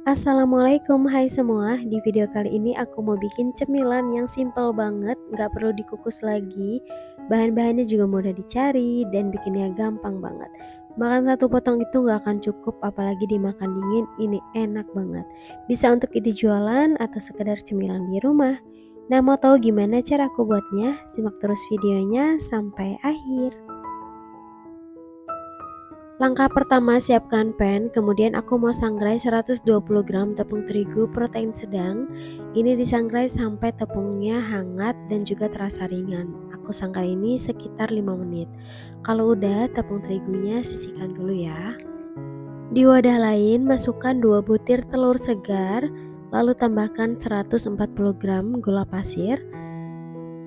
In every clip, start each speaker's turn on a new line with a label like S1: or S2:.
S1: Assalamualaikum, hai semua. Di video kali ini aku mau bikin cemilan yang simple banget, nggak perlu dikukus lagi. Bahan-bahannya juga mudah dicari dan bikinnya gampang banget. Makan satu potong itu nggak akan cukup, apalagi dimakan dingin, ini enak banget. Bisa untuk ide jualan atau sekedar cemilan di rumah. Nah, mau tahu gimana cara aku buatnya? Simak terus videonya sampai akhir. Langkah pertama, siapkan pan, kemudian aku mau sangrai 120 gram tepung terigu protein sedang. Ini disangrai sampai tepungnya hangat dan juga terasa ringan. Aku sangrai ini sekitar 5 menit. Kalau udah, tepung terigunya sisihkan dulu ya. Di wadah lain, masukkan 2 butir telur segar, lalu tambahkan 140 gram gula pasir,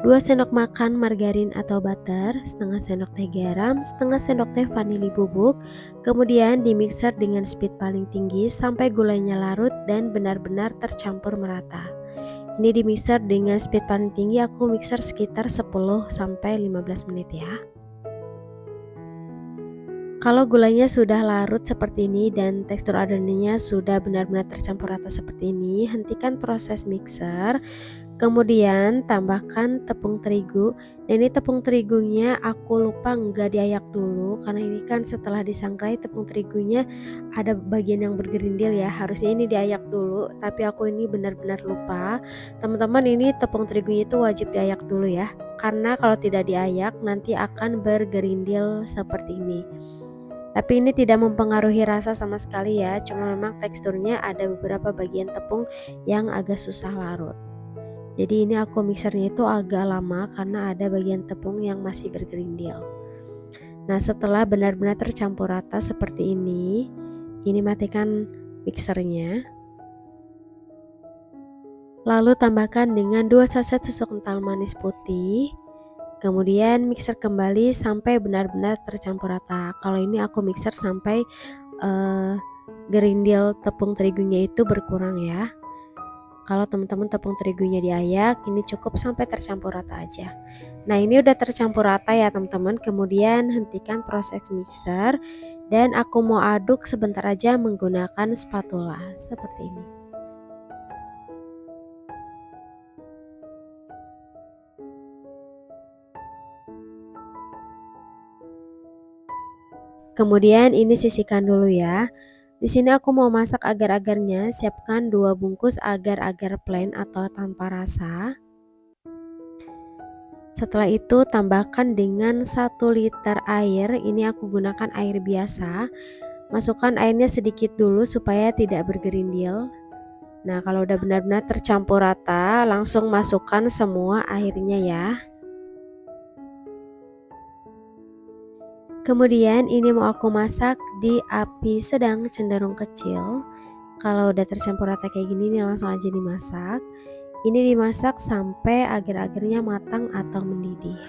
S1: 2 sendok makan margarin atau butter, setengah sendok teh garam, setengah sendok teh vanili bubuk, kemudian dimixer dengan speed paling tinggi sampai gulanya larut dan benar-benar tercampur merata. Ini dimixer dengan speed paling tinggi, aku mixer sekitar 10-15 menit ya. Kalau gulanya sudah larut seperti ini dan tekstur adonannya sudah benar-benar tercampur rata seperti ini, hentikan proses mixer. Kemudian tambahkan tepung terigu. Nah, ini tepung terigunya aku lupa nggak diayak dulu karena ini kan setelah disangrai tepung terigunya ada bagian yang bergerindil ya. Harusnya ini diayak dulu, tapi aku ini benar-benar lupa. Teman-teman, ini tepung terigunya itu wajib diayak dulu ya. Karena kalau tidak diayak nanti akan bergerindil seperti ini. Tapi ini tidak mempengaruhi rasa sama sekali ya. Cuma memang teksturnya ada beberapa bagian tepung yang agak susah larut. Jadi ini aku mixernya itu agak lama karena ada bagian tepung yang masih bergerindil. Nah, setelah benar-benar tercampur rata seperti ini matikan mixernya. Lalu tambahkan dengan 2 saset susu kental manis putih. Kemudian mixer kembali sampai benar-benar tercampur rata. Kalau ini aku mixer sampai gerindil tepung terigunya itu berkurang ya. Kalau teman-teman tepung terigunya diayak, ini cukup sampai tercampur rata aja. Nah, ini udah tercampur rata ya teman-teman. Kemudian hentikan proses mixer dan aku mau aduk sebentar aja menggunakan spatula seperti ini. Kemudian ini sisihkan dulu ya. Di sini aku mau masak agar-agarnya, siapkan 2 bungkus agar-agar plain atau tanpa rasa. Setelah itu tambahkan dengan 1 liter air, ini aku gunakan air biasa. Masukkan airnya sedikit dulu supaya tidak bergerindil. Nah, kalau udah benar-benar tercampur rata, langsung masukkan semua airnya ya. Kemudian ini mau aku masak di api sedang cenderung kecil. Kalau udah tercampur rata kayak gini nih langsung aja dimasak. Ini dimasak sampai agar-agarnya matang atau mendidih.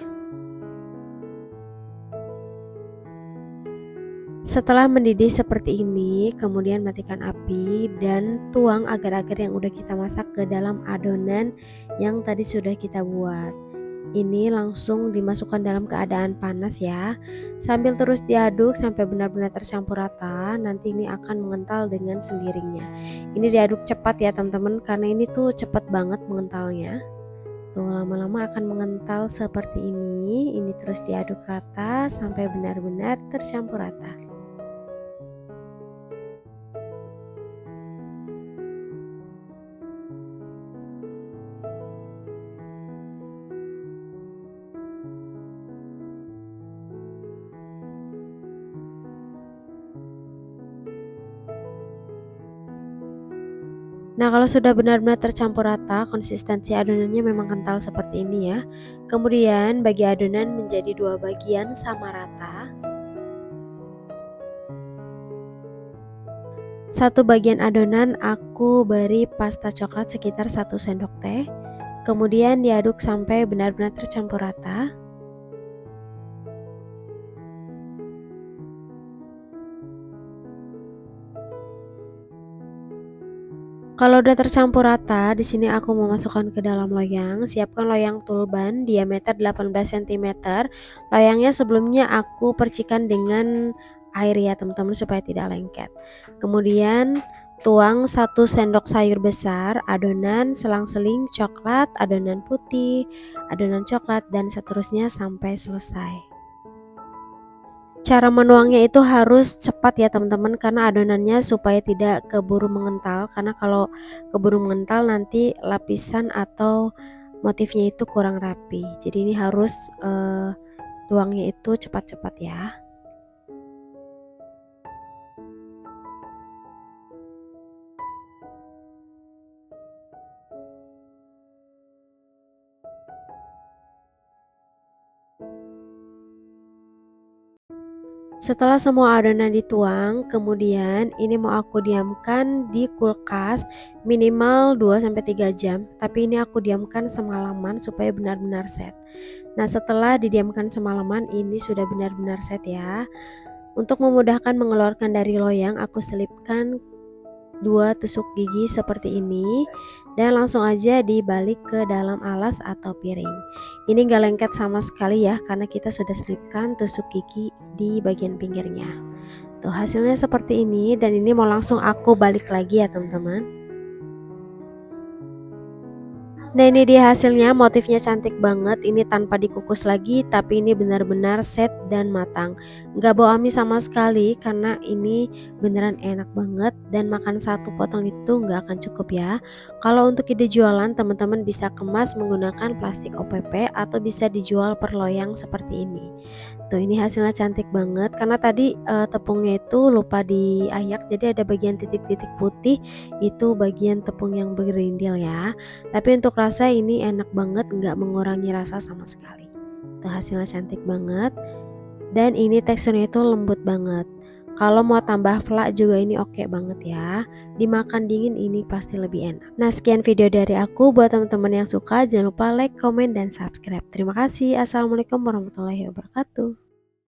S1: Setelah mendidih seperti ini, kemudian matikan api dan tuang agar-agar yang udah kita masak ke dalam adonan yang tadi sudah kita buat. Ini langsung dimasukkan dalam keadaan panas ya. Sambil terus diaduk sampai benar-benar tercampur rata, nanti ini akan mengental dengan sendirinya. Ini diaduk cepat ya teman-teman, karena ini tuh cepat banget mengentalnya. Tuh lama-lama akan mengental seperti ini. Ini terus diaduk rata sampai benar-benar tercampur rata. Nah, kalau sudah benar-benar tercampur rata, konsistensi adonannya memang kental seperti ini ya. Kemudian bagi adonan menjadi 2 bagian sama rata. Satu bagian adonan aku beri pasta coklat sekitar 1 sendok teh. Kemudian diaduk sampai benar-benar tercampur rata. Kalau udah tercampur rata, di sini aku memasukkan ke dalam loyang. Siapkan loyang tulban diameter 18 cm. Loyangnya sebelumnya aku percikan dengan air ya teman-teman supaya tidak lengket. Kemudian Tuang 1 sendok sayur besar, adonan selang-seling coklat, adonan putih, adonan coklat, dan seterusnya sampai selesai. Cara menuangnya itu harus cepat ya teman-teman, karena adonannya supaya tidak keburu mengental, karena kalau keburu mengental nanti lapisan atau motifnya itu kurang rapi. Jadi ini harus tuangnya itu cepat-cepat ya. Setelah semua adonan dituang, kemudian ini mau aku diamkan di kulkas minimal 2 sampai 3 jam. Tapi ini aku diamkan semalaman supaya benar-benar set. Nah, setelah didiamkan semalaman, ini sudah benar-benar set ya. Untuk memudahkan mengeluarkan dari loyang, aku selipkan 2 tusuk gigi seperti ini dan langsung aja dibalik ke dalam alas atau piring. Ini gak lengket sama sekali ya, karena kita sudah selipkan tusuk gigi di bagian pinggirnya. Tuh, hasilnya seperti ini, dan ini mau langsung aku balik lagi ya teman-teman. Nah, ini dia hasilnya, motifnya cantik banget. Ini tanpa dikukus lagi, tapi ini benar-benar set dan matang, nggak bau amis sama sekali, karena ini beneran enak banget. Dan makan 1 potong itu nggak akan cukup ya. Kalau untuk ide jualan, teman-teman bisa kemas menggunakan plastik OPP atau bisa dijual per loyang seperti ini. Tuh, ini hasilnya cantik banget, karena tadi tepungnya itu lupa diayak, jadi ada bagian titik-titik putih, itu bagian tepung yang bergerindil ya. Tapi untuk rasa ini enak banget, nggak mengurangi rasa sama sekali. Tuh, hasilnya cantik banget, dan ini teksturnya itu lembut banget. Kalau mau tambah flak juga ini oke banget ya. Dimakan dingin ini pasti lebih enak. Nah, sekian video dari aku. Buat teman-teman yang suka, jangan lupa like, komen, dan subscribe. Terima kasih. Assalamualaikum warahmatullahi wabarakatuh.